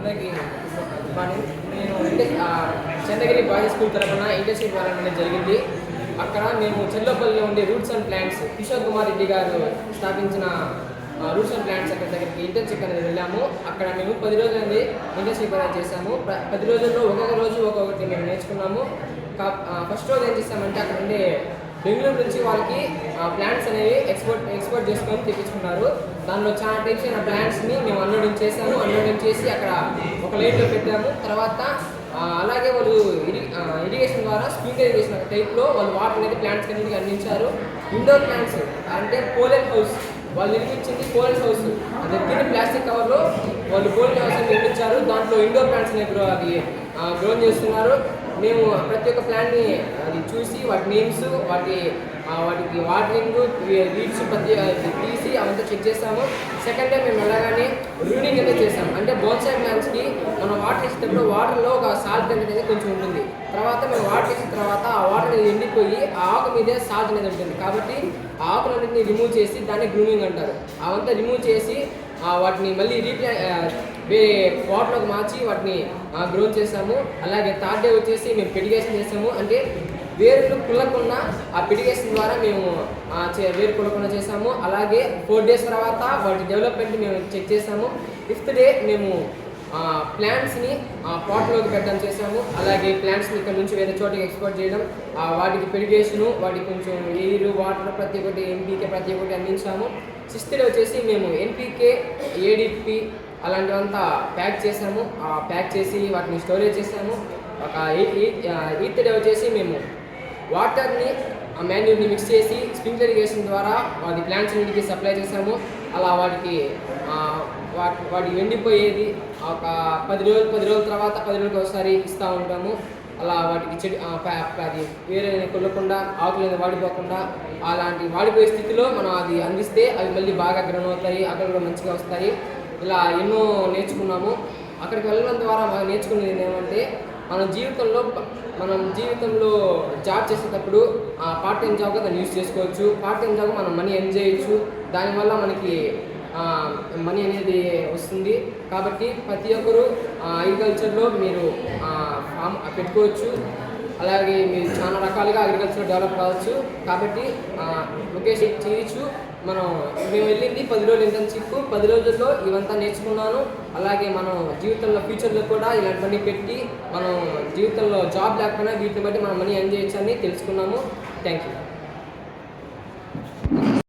అందరికీ good morning. నేను Chandragiri boys school తరఫున ఇంటర్న్షిప్ అనేది జరిగింది. అక్కడ మేము చెల్లపల్లిలో ఉండే roots and plants Kishore Kumar Reddy గారు స్థాపించిన రూట్స్ అండ్ ప్లాంట్స్ అక్కడ దగ్గరికి ఇంటర్న్షిప్ అనేది వెళ్ళాము. అక్కడ మేము 10 రోజులు అనేది ఇంటర్న్షిప్ అనేది చేశాము. 10 రోజుల్లో ఒక్కొక్క రోజు ఒక్కొక్కటి మేము నేర్చుకున్నాము. ఫస్ట్ రోజు ఏం చేస్తామంటే అక్కడ ఉండే బెంగళూరు నుంచి వాళ్ళకి ప్లాంట్స్ అనేవి ఎక్స్పోర్ట్ చేసుకొని తెప్పించుకున్నారు. దానిలో చాలా టైప్స్ అయిన ప్లాంట్స్ని మేము అన్లోడింగ్ చేసి అక్కడ ఒక లైన్లో పెట్టాము. తర్వాత అలాగే వాళ్ళు ఇరిగేషన్ ద్వారా స్ప్రింక్లర్ ఇరిగేషన్ టైప్లో వాళ్ళు వాటర్ అనేది ప్లాంట్స్ అనేది అందించారు. ఇండోర్ ప్లాంట్స్ అంటే పోలెన్ హౌస్ వాళ్ళు నిర్మించింది పోలెన్ హౌస్. అది ప్లాస్టిక్ కవర్లో వాళ్ళు పోలెన్ హౌస్ అని నిర్మించారు. దాంట్లో ఇండోర్ ప్లాంట్స్ అనేవి గ్రో చేస్తున్నారు. మేము ప్రతి ఒక్క ప్లాంట్ని అది చూసి వాటి నేమ్స్ వాటికి వాటరింగ్ వీడ్స్ తీసి అవంతా చెక్ చేస్తాము. సెకండ్ టైం మేము వెళ్ళగానే రూనింగ్ అనేది చేస్తాము. అంటే బోన్సాయ్ ప్లాంట్స్కి మనం వాటర్ ఇచ్చేటప్పుడు వాటర్లో ఒక సాల్ట్ అనేది కొంచెం ఉంటుంది. తర్వాత మేము వాటర్ ఇచ్చిన తర్వాత ఆ వాటర్ అనేది ఎండిపోయి ఆ ఆకు మీదే సాల్ట్ అనేది ఉంటుంది. కాబట్టి ఆ ఆకులన్నింటినీ రిమూవ్ చేసి దాన్ని గ్రూమింగ్ అంటారు. అవంతా రిమూవ్ చేసి వాటిని మళ్ళీ వేరే పాట్లోకి మార్చి వాటిని గ్రో చేసాము. అలాగే థర్డ్ డే వచ్చేసి మేము పెడిగేషన్ చేసాము. అంటే వేరులు కుల్లకుండా ఆ పెడిగేషన్ ద్వారా మేము వేరు కుల్లకుండా చేసాము. అలాగే 4 days తర్వాత వాటి డెవలప్మెంట్ మేము చెక్ చేసాము. 5th day మేము ప్లాంట్స్ని పాట్లోకి పెట్టడం చేసాము. అలాగే ప్లాంట్స్ని ఇక్కడ నుంచి వేరే చోటికి ఎక్స్పోర్ట్ చేయడం, వాటికి పెడిగేషను, వాటికి కొంచెం ఎయిర్ వాటర్ ప్రతి ఒక్కటి ఎన్పీకే ప్రతి ఒక్కటి అందించాము. 6th day వచ్చేసి మేము ఎన్పీకే ఏడిపి అలాంటివంతా ప్యాక్ చేసాము. ప్యాక్ చేసి వాటిని స్టోరేజ్ చేసాము. ఒక 8th day వచ్చేసి మేము వాటర్ని మాన్యూర్ని మిక్స్ చేసి స్ప్రింక్లర్ ఇరిగేషన్ ద్వారా వాటి ప్లాంట్స్ ఇంటికి సప్లై చేసాము. అలా వాటికి ఎండిపోయేది ఒక 10 రోజుల తర్వాత 10 రోజులకు ఒకసారి ఇస్తూ ఉంటాము. అలా వాటికి అది వేరే కొల్లకుండా ఆకులు వాడిపోకుండా అలాంటి వాడిపోయే స్థితిలో మనం అది అందిస్తే అవి మళ్ళీ బాగా గ్రౌండ్ అవుతాయి, అక్కడ కూడా మంచిగా వస్తాయి. ఇలా ఎన్నో నేర్చుకున్నాము. అక్కడికి వెళ్ళడం ద్వారా మాకు నేర్చుకునేది ఏమంటే మనం జీవితంలో జాబ్ చేసేటప్పుడు పార్ట్ టైం జాబ్గా దాన్ని యూజ్ చేసుకోవచ్చు. పార్ట్ టైం జాబ్ మనం మనీ ఎర్న్ చేయొచ్చు. దానివల్ల మనకి మనీ అనేది వస్తుంది. కాబట్టి ప్రతి ఒక్కరూ అగ్రికల్చర్లో మీరు పెట్టుకోవచ్చు. అలాగే మీరు చాలా రకాలుగా అగ్రికల్చర్ డెవలప్ కావచ్చు. కాబట్టి లొకేషన్ చేయొచ్చు. మేము వెళ్ళింది 10 రోజులు ఇంటర్న్షిప్. 10 రోజుల్లో ఇవంతా నేర్చుకున్నాను. అలాగే మనం జీవితంలో ఫ్యూచర్లో కూడా ఇలాంటివన్నీ పెట్టి మనం జీవితంలో జాబ్ లేకపోయినా వీటిని బట్టి మనం మనీ ఎర్న్ చేయొచ్చు అని తెలుసుకున్నాము. Thank you.